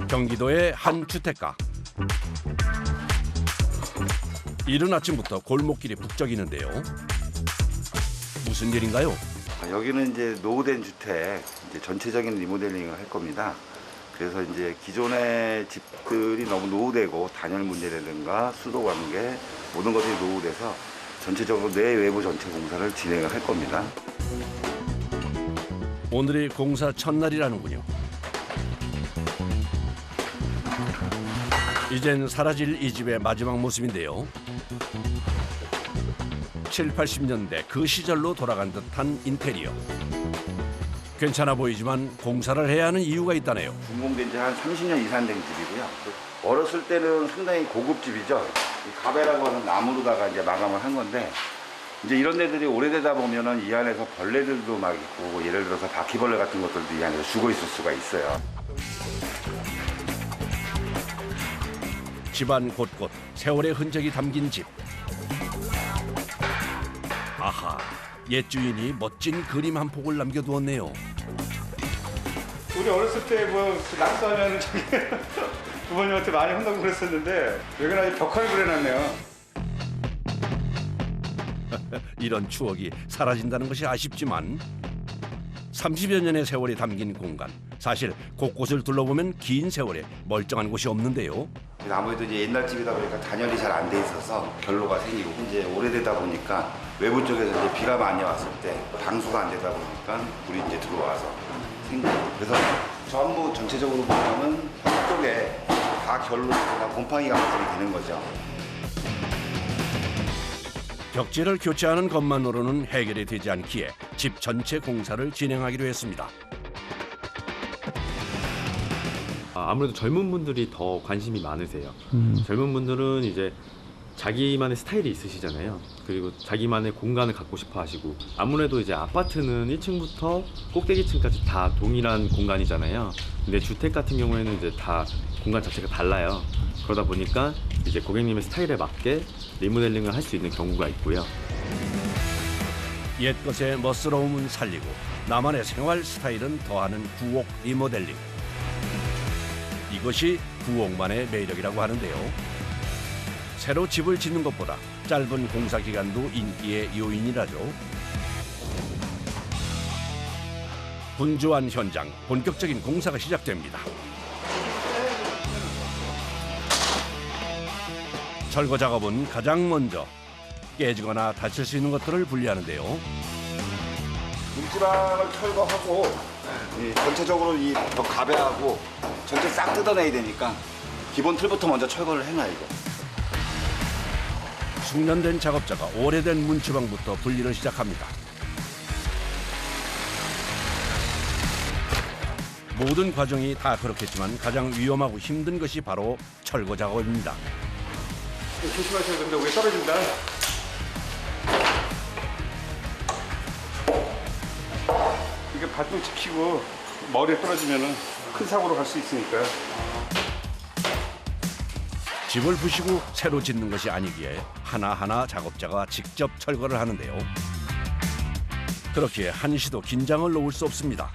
경기도의 한 주택가. 이른 아침부터 골목길이 북적이는데요. 무슨 일인가요? 여기는 이제 노후된 주택, 이제 전체적인 리모델링을 할 겁니다. 그래서 이제 기존의 집들이 너무 노후되고 단열 문제라든가 수도 관계 모든 것들이 노후돼서 전체적으로 내외부 전체 공사를 진행을 할 겁니다. 오늘이 공사 첫날이라는군요. 이젠 사라질 이 집의 마지막 모습인데요. 7, 80년대 그 시절로 돌아간 듯한 인테리어. 괜찮아 보이지만 공사를 해야 하는 이유가 있다네요. 준공된 지 한 30년 이상 된 집이고요. 어렸을 때는 상당히 고급 집이죠. 이 가베라고 하는 나무로다가 이제 마감을 한 건데 이제 이런 데들이 오래되다 보면은 이 안에서 벌레들도 막 있고 예를 들어서 바퀴벌레 같은 것들도 이 안에서 죽어 있을 수가 있어요. 집안 곳곳 세월의 흔적이 담긴 집. 아하, 옛 주인이 멋진 그림 한 폭을 남겨두었네요. 우리 어렸을 때 뭐 낙서하면 저기 부모님한테 많이 혼나고 그랬었는데 여기는 아주 벽화를 그려놨네요. 이런 추억이 사라진다는 것이 아쉽지만 30여 년의 세월이 담긴 공간. 사실 곳곳을 둘러보면 긴 세월에 멀쩡한 곳이 없는데요. 아무래도 이제 옛날 집이다 보니까 단열이 잘 안 돼 있어서 결로가 생기고 이제 오래되다 보니까 외부 쪽에서 이제 비가 많이 왔을 때 방수가 안 되다 보니까 물이 이제 들어와서 생기고 그래서 전부 전체적으로 보면은 벽 쪽에 다 결로 그냥 곰팡이가 발생이 되는 거죠. 벽지를 교체하는 것만으로는 해결이 되지 않기에 집 전체 공사를 진행하기로 했습니다. 아무래도 젊은 분들이 더 관심이 많으세요. 젊은 분들은 이제 자기만의 스타일이 있으시잖아요. 그리고 자기만의 공간을 갖고 싶어 하시고 아무래도 이제 아파트는 1층부터 꼭대기층까지 다 동일한 공간이잖아요. 근데 주택 같은 경우에는 이제 다 공간 자체가 달라요. 그러다 보니까 이제 고객님의 스타일에 맞게 리모델링을 할 수 있는 경우가 있고요. 옛것의 멋스러움은 살리고 나만의 생활 스타일은 더하는 구옥 리모델링. 이것이 구옥만의 매력이라고 하는데요. 새로 집을 짓는 것보다 짧은 공사 기간도 인기의 요인이라죠. 분주한 현장, 본격적인 공사가 시작됩니다. 철거 작업은 가장 먼저 깨지거나 다칠 수 있는 것들을 분리하는데요. 문지방을 철거하고 전체적으로 이 벽 가베하고 전체 싹 뜯어내야 되니까 기본 틀부터 먼저 철거를 해놔요. 이거. 숙련된 작업자가 오래된 문지방부터 분리를 시작합니다. 모든 과정이 다 그렇겠지만 가장 위험하고 힘든 것이 바로 철거 작업입니다. 조심하셔야 된다. 왜 떨어진다. 이게 발등 지키고 머리에 떨어지면은 큰 사고로 갈 수 있으니까. 집을 부시고 새로 짓는 것이 아니기에 하나하나 작업자가 직접 철거를 하는데요. 그렇기에 한시도 긴장을 놓을 수 없습니다.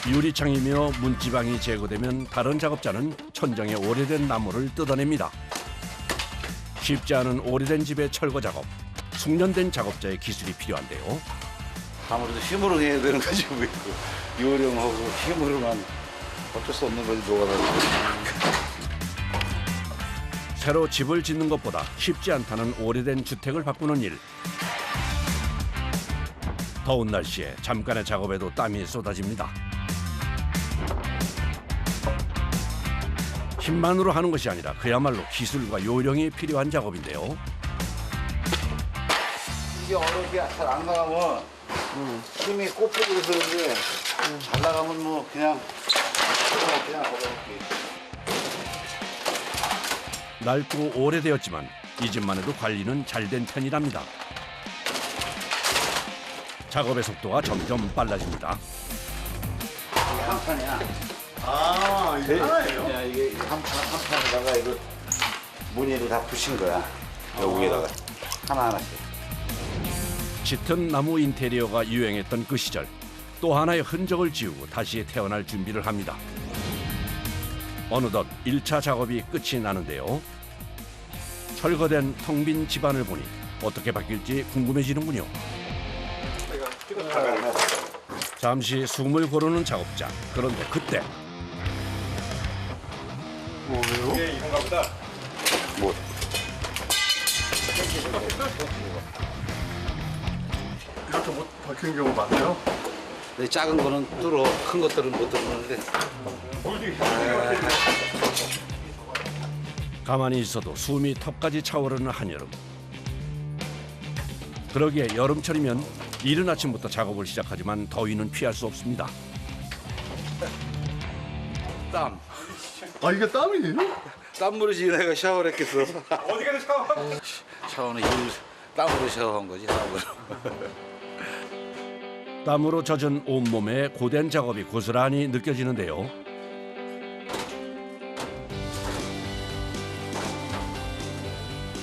유리창이며 문지방이 제거되면 다른 작업자는 천정의 오래된 나무를 뜯어냅니다. 쉽지 않은 오래된 집의 철거 작업. 숙련된 작업자의 기술이 필요한데요. 아무래도 힘으로 해야 되는 거지 왜 요령하고 힘으로만 어쩔 수 없는 거지 녹아다니고. 새로 집을 짓는 것보다 쉽지 않다는 오래된 주택을 바꾸는 일. 더운 날씨에 잠깐의 작업에도 땀이 쏟아집니다. 힘만으로 하는 것이 아니라 그야말로 기술과 요령이 필요한 작업인데요. 이게 어렵게 잘 안 나가면 힘이 꼬부고 그러는데 잘 나가면 뭐 그냥 걸어볼게. 낡고 오래되었지만 이 집만 해도 관리는 잘 된 편이랍니다. 작업의 속도가 점점 빨라집니다. 이게 한 판이야. 아, 이게 하나예요? 야, 이게 한 판에다가 이거 무늬를 다 부신 거야. 여기 위에다가 하나하나씩. 짙은 나무 인테리어가 유행했던 그 시절 또 하나의 흔적을 지우고 다시 태어날 준비를 합니다. 어느덧 1차 작업이 끝이 나는데요. 철거된 텅 빈 집안을 보니 어떻게 바뀔지 궁금해지는군요. 잠시 숨을 고르는 작업자. 그런데 그때 이게 이건가 보다. 이렇게 못 박히는 경우 많아요? 근데 작은 거는 뚫어, 큰 것들은 못 뚫는데. 가만히 있어도 숨이 턱까지 차오르는 한여름. 그러기에 여름철이면 이른 아침부터 작업을 시작하지만 더위는 피할 수 없습니다. 땀. 아 이게 땀이에요? 땀물이지 내가 샤워를 했겠어. 어디 가서 샤워? 샤워는 땀으로 샤워한 거지, 샤워를. 땀으로 젖은 온몸에 고된 작업이 고스란히 느껴지는데요.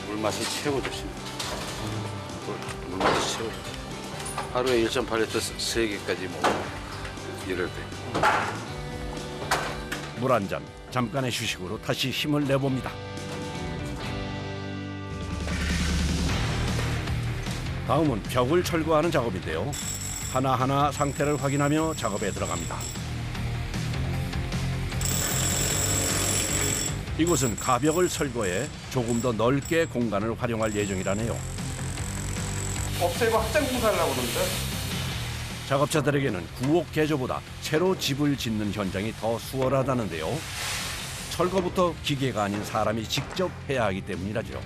물맛이 최고 좋습니다. 물맛이 최고 좋습니다. 하루에 1.8리터 3개까지 먹어요. 이럴 때. 물 한 잔, 잠깐의 휴식으로 다시 힘을 내봅니다. 다음은 벽을 철거하는 작업인데요. 하나하나 상태를 확인하며 작업에 들어갑니다. 이곳은 가벽을 철거해 조금 더 넓게 공간을 활용할 예정이라네요. 없애고 확장 공사하려고 그러는데. 작업자들에게는 구옥 개조보다 새로 집을 짓는 현장이 더 수월하다는데요. 철거부터 기계가 아닌 사람이 직접 해야 하기 때문이라죠.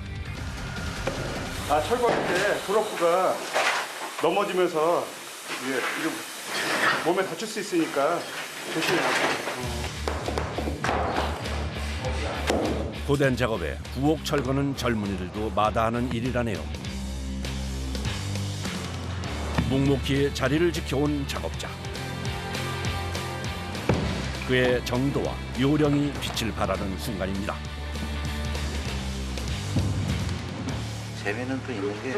아, 철거할 때 브로크가 넘어지면서 이게 몸에 다칠 수 있으니까 조심해야죠. 고된 작업에 구옥 철거는 젊은이들도 마다하는 일이라네요. 묵묵히 자리를 지켜온 작업자. 그의 정도와 요령이 빛을 발하는 순간입니다. 재미는 또 있는 게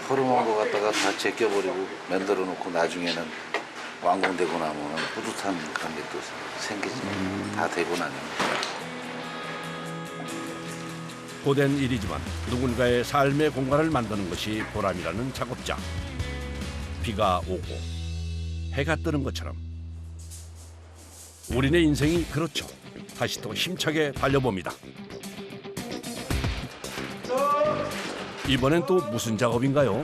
허름한 거 갖다가 다 제껴버리고 만들어 놓고 나중에는 완공되고 나면 뿌듯한 그런 게 또 생기지. 다 되고 나면. 고된 일이지만 누군가의 삶의 공간을 만드는 것이 보람이라는 작업자. 비가 오고 해가 뜨는 것처럼 우리네 인생이 그렇죠. 다시 또 힘차게 달려봅니다. 이번엔 또 무슨 작업인가요?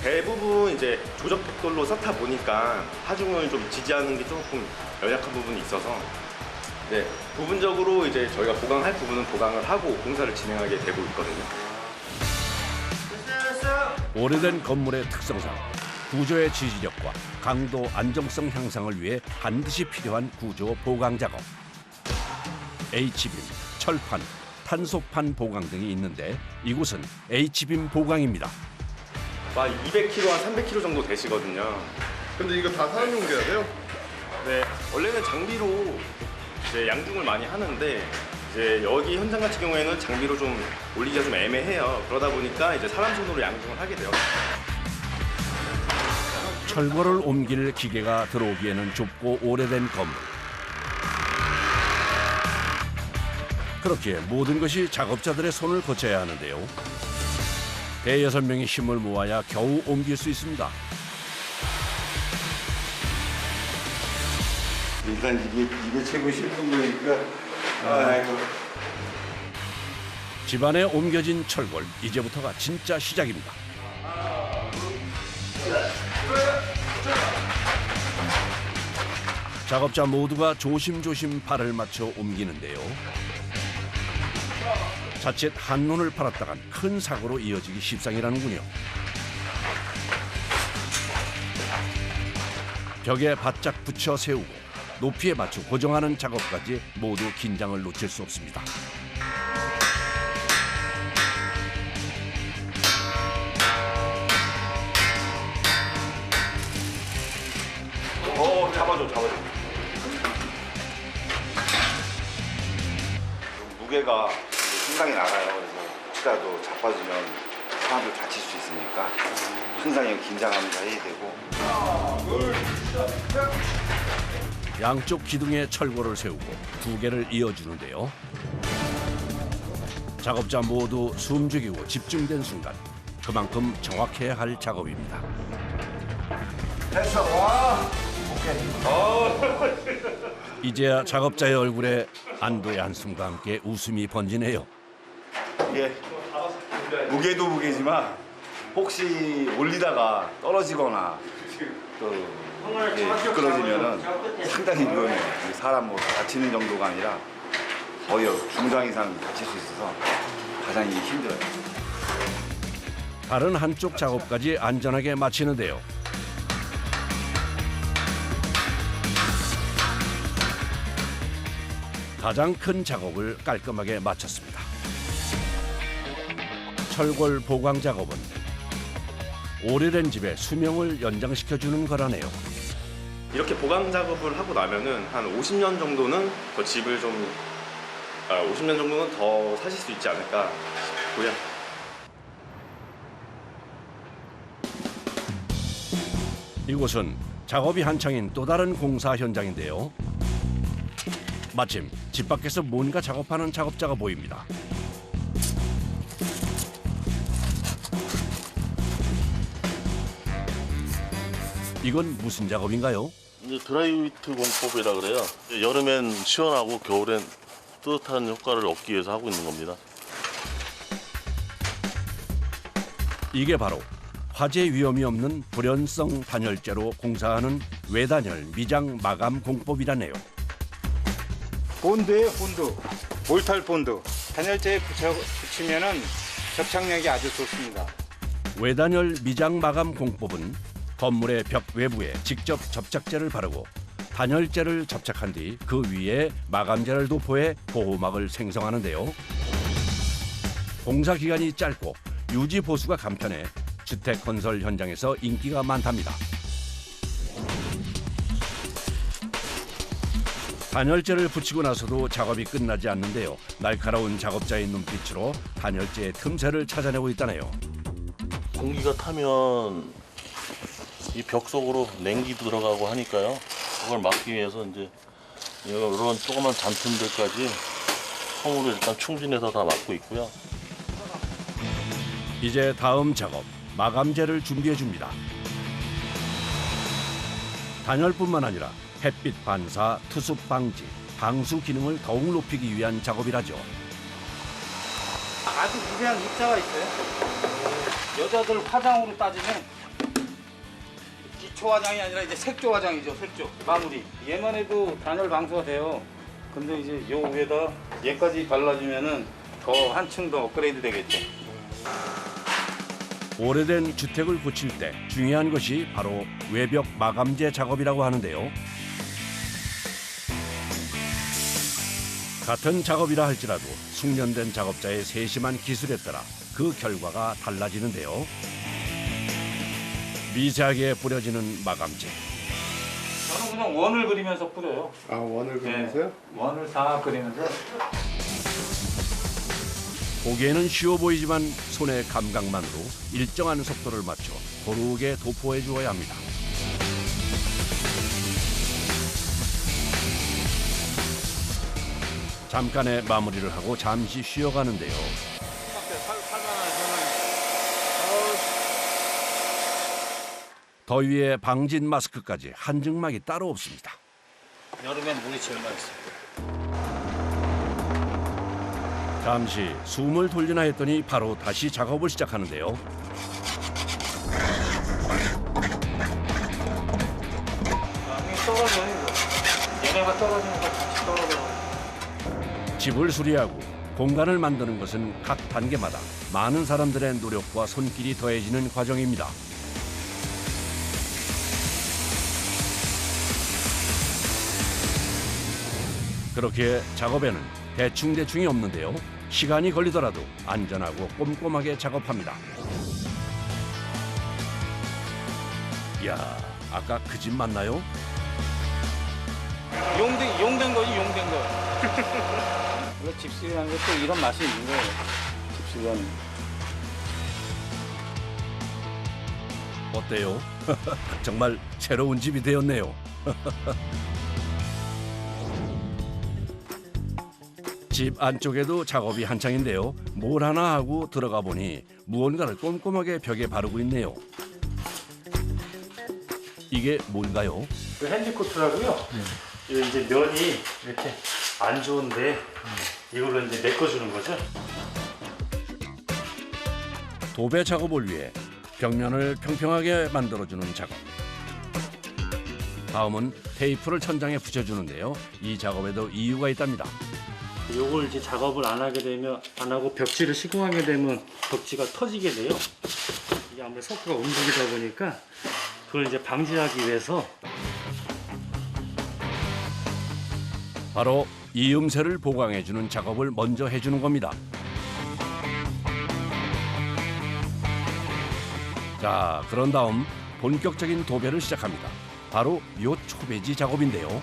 대부분 이제 조적 벽돌로 쌓다 보니까 하중을 좀 지지하는 게 조금 연약한 부분이 있어서 네, 부분적으로 이제 저희가 보강할 부분은 보강을 하고 공사를 진행하게 되고 있거든요. 오래된 건물의 특성상 구조의 지지력과 강도 안정성 향상을 위해 반드시 필요한 구조 보강 작업. H빔, 철판, 탄소판 보강 등이 있는데 이곳은 H빔 보강입니다. 막 200kg, 한 300kg 정도 되시거든요. 근데 이거 다 사람 용도야 돼요? 네, 원래는 장비로 이제 양중을 많이 하는데 이제 여기 현장 같은 경우에는 장비로 좀 올리기가 좀 애매해요. 그러다 보니까 이제 사람 손으로 양중을 하게 돼요. 철거를 옮길 기계가 들어오기에는 좁고 오래된 건물. 그렇기에 모든 것이 작업자들의 손을 거쳐야 하는데요. 대여섯 명의 힘을 모아야 겨우 옮길 수 있습니다. 일단 이게 최고 힘든 거니까. 아이고. 집안에 옮겨진 철골, 이제부터가 진짜 시작입니다. 작업자 모두가 조심조심 발을 맞춰 옮기는데요. 자칫 한눈을 팔았다간 큰 사고로 이어지기 십상이라는군요. 벽에 바짝 붙여 세우고 높이에 맞춰 고정하는 작업까지 모두 긴장을 놓칠 수 없습니다. 잡아줘. 무게가 상당히 나가요. 그래서 혹시라도 자빠지면 사람들 다칠 수 있으니까 항상 여기 긴장하면서 해야 되고. 양쪽 기둥에 철골을 세우고 두 개를 이어주는데요. 작업자 모두 숨죽이고 집중된 순간 그만큼 정확해야 할 작업입니다. 됐어. 와. 이제야 작업자의 얼굴에 안도의 한숨과 함께 웃음이 번지네요. 이게 무게도 무게지만 혹시 올리다가 떨어지거나 또 이게 미끄러지면은 상당히 위험해요. 사람 뭐 다치는 정도가 아니라 거의 중상 이상 다칠 수 있어서 가장 힘들어요. 다른 한쪽 작업까지 안전하게 마치는데요. 가장 큰 작업을 깔끔하게 마쳤습니다. 철골 보강 작업은 오래된 집의 수명을 연장시켜주는 거라네요. 이렇게 보강 작업을 하고 나면은 한 50년 정도는 더 집을 좀 50년 정도는 더 사실 수 있지 않을까 싶고요. 이곳은 작업이 한창인 또 다른 공사 현장인데요. 마침 집 밖에서 뭔가 작업하는 작업자가 보입니다. 이건 무슨 작업인가요? 이제 드라이위트 공법이라 그래요. 여름엔 시원하고 겨울엔 뜨뜻한 효과를 얻기 위해서 하고 있는 겁니다. 이게 바로 화재 위험이 없는 불연성 단열재로 공사하는 외단열 미장 마감 공법이라네요. 본드예요, 본드. 몰탈 본드. 단열재에 붙이면은 접착력이 아주 좋습니다. 외단열 미장 마감 공법은 건물의 벽 외부에 직접 접착제를 바르고 단열재를 접착한 뒤 그 위에 마감재를 도포해 보호막을 생성하는데요. 공사 기간이 짧고 유지 보수가 간편해 주택 건설 현장에서 인기가 많답니다. 단열재를 붙이고 나서도 작업이 끝나지 않는데요. 날카로운 작업자의 눈빛으로 단열재의 틈새를 찾아내고 있다네요. 공기가 타면 이 벽 속으로 냉기도 들어가고 하니까요. 그걸 막기 위해서 이제 이런 조그만 잔틈들까지 솜으로 일단 충진해서 다 막고 있고요. 이제 다음 작업, 마감재를 준비해 줍니다. 단열뿐만 아니라 햇빛 반사, 투습 방지, 방수 기능을 더욱 높이기 위한 작업이라죠. 아주 미세한 입자가 있어요. 여자들 화장으로 따지면 기초 화장이 아니라 이제 색조 화장이죠. 색조 마무리. 얘만 해도 단열 방수가 돼요. 근데 이제 요 위에다 얘까지 발라주면은 더 한층 더 업그레이드 되겠죠. 오래된 주택을 고칠 때 중요한 것이 바로 외벽 마감재 작업이라고 하는데요. 같은 작업이라 할지라도 숙련된 작업자의 세심한 기술에 따라 그 결과가 달라지는데요. 미세하게 뿌려지는 마감재. 저는 그냥 원을 그리면서 뿌려요. 아, 원을 그리면서요? 네, 원을 다 그리면서. 보기에는 쉬워 보이지만 손의 감각만으로 일정한 속도를 맞춰 고르게 도포해 주어야 합니다. 잠깐의 마무리를 하고 잠시 쉬어가는데요. 더위에 방진 마스크까지 한증막이 따로 없습니다. 여름엔 물이 제일 맛있어요. 잠시 숨을 돌리나 했더니 바로 다시 작업을 시작하는데요. 떨어져요. 얘네가 떨어지니까 다시 떨어져요. 집을 수리하고 공간을 만드는 것은 각 단계마다 많은 사람들의 노력과 손길이 더해지는 과정입니다. 그렇게 작업에는 대충대충이 없는데요. 시간이 걸리더라도 안전하고 꼼꼼하게 작업합니다. 이야, 아까 그 집 맞나요? 용된 거지, 용된 거. 원래 집수리라는 게 또 이런 맛이 있는 거예요. 집수리라는. 어때요? 정말 새로운 집이 되었네요. 집 안쪽에도 작업이 한창인데요. 뭘 하나 하고 들어가 보니 무언가를 꼼꼼하게 벽에 바르고 있네요. 이게 뭔가요? 핸디코트라고요. 이거 이제 면이 이렇게 안 좋은데 이걸로 이제 메꿔주는 거죠. 도배 작업을 위해 벽면을 평평하게 만들어주는 작업. 다음은 테이프를 천장에 붙여주는데요. 이 작업에도 이유가 있답니다. 요걸 이제 작업을 안 하게 되면 안 하고 벽지를 시공하게 되면 벽지가 터지게 돼요. 이게 아무래도 석고가 움직이다 보니까 그걸 이제 방지하기 위해서 바로 이음새를 보강해주는 작업을 먼저 해주는 겁니다. 자, 그런 다음 본격적인 도배를 시작합니다. 바로 요 초배지 작업인데요.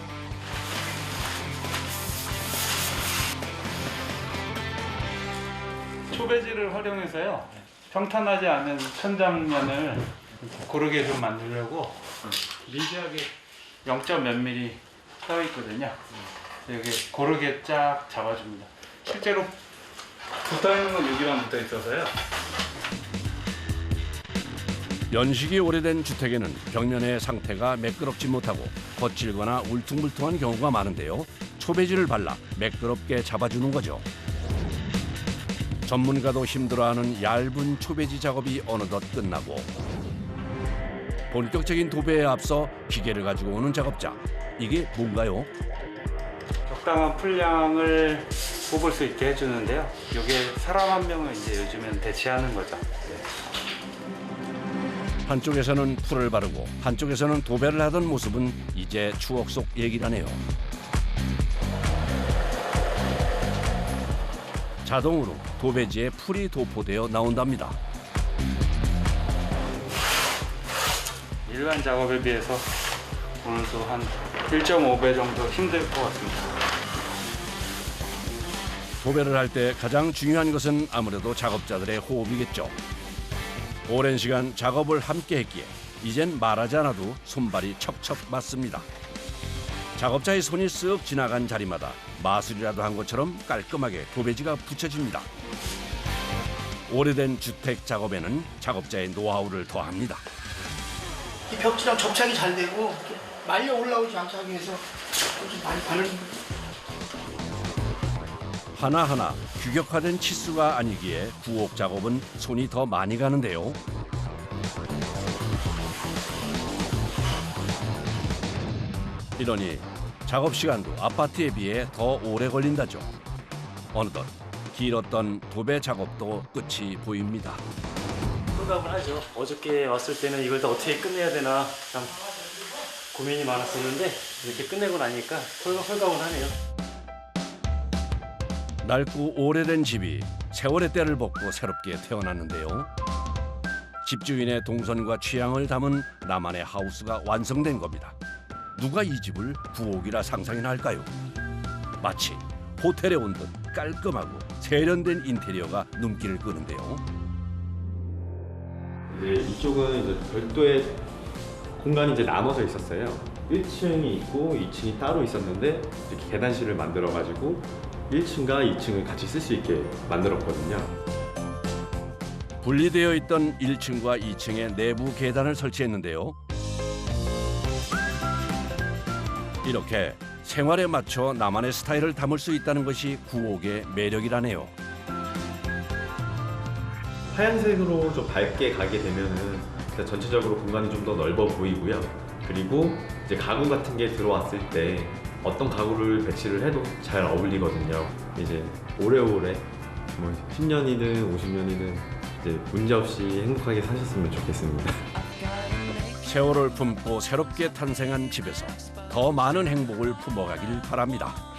초배지를 활용해서요. 평탄하지 않은 천장면을 고르게 좀 만들려고 미세하게 0. 몇 mm 떠 있거든요. 여기 고르게 쫙 잡아줍니다. 실제로 붙어 있는 건 여기만 붙어 있어서요. 연식이 오래된 주택에는 벽면의 상태가 매끄럽지 못하고 거칠거나 울퉁불퉁한 경우가 많은데요. 초배지를 발라 매끄럽게 잡아주는 거죠. 전문가도 힘들어하는 얇은 초배지 작업이 어느덧 끝나고 본격적인 도배에 앞서 기계를 가지고 오는 작업자. 이게 뭔가요? 적당한 풀량을 뽑을 수 있게 해주는데요. 이게 사람 한 명을 이제 요즘엔 대체하는 거죠. 한쪽에서는 풀을 바르고 한쪽에서는 도배를 하던 모습은 이제 추억 속 얘기라네요. 자동으로 도배지에 풀이 도포되어 나온답니다. 일반 작업에 비해서 오늘도 한 1.5배 정도 힘들 것 같습니다. 도배를 할 때 가장 중요한 것은 아무래도 작업자들의 호흡이겠죠. 오랜 시간 작업을 함께 했기에 이젠 말하지 않아도 손발이 척척 맞습니다. 작업자의 손이 쓱 지나간 자리마다 마술이라도 한 것처럼 깔끔하게 도배지가 붙여집니다. 오래된 주택 작업에는 작업자의 노하우를 더합니다. 이 벽지랑 접착이 잘 되고 말려 올라오지 않게 하기 위해서 좀 많이 바르는 거예요. 하나하나 규격화된 치수가 아니기에 구옥 작업은 손이 더 많이 가는데요. 이러니 작업 시간도 아파트에 비해 더 오래 걸린다죠. 어느덧 길었던 도배 작업도 끝이 보입니다. 홀갑을 하죠. 어저께 왔을 때는 이걸 다 어떻게 끝내야 되나 참 고민이 많았었는데 이렇게 끝내고 나니까 홀갑을 하네요. 낡고 오래된 집이 세월의 때를 벗고 새롭게 태어났는데요. 집주인의 동선과 취향을 담은 나만의 하우스가 완성된 겁니다. 누가 이 집을 구옥이라 상상이나 할까요? 마치 호텔에 온 듯 깔끔하고 세련된 인테리어가 눈길을 끄는데요. 이제 이쪽은 이제 별도의 공간이 이제 나눠져 있었어요. 1층이 있고 2층이 따로 있었는데 이렇게 계단실을 만들어가지고 1층과 2층을 같이 쓸 수 있게 만들었거든요. 분리되어 있던 1층과 2층의 내부 계단을 설치했는데요. 이렇게 생활에 맞춰 나만의 스타일을 담을 수 있다는 것이 구옥의 매력이라네요. 하얀색으로 좀 밝게 가게 되면은 전체적으로 공간이 좀 더 넓어 보이고요. 그리고 이제 가구 같은 게 들어왔을 때 어떤 가구를 배치를 해도 잘 어울리거든요. 이제 오래오래 뭐 10년이든 50년이든 이제 문제없이 행복하게 사셨으면 좋겠습니다. 세월을 품고 새롭게 탄생한 집에서 더 많은 행복을 품어가길 바랍니다.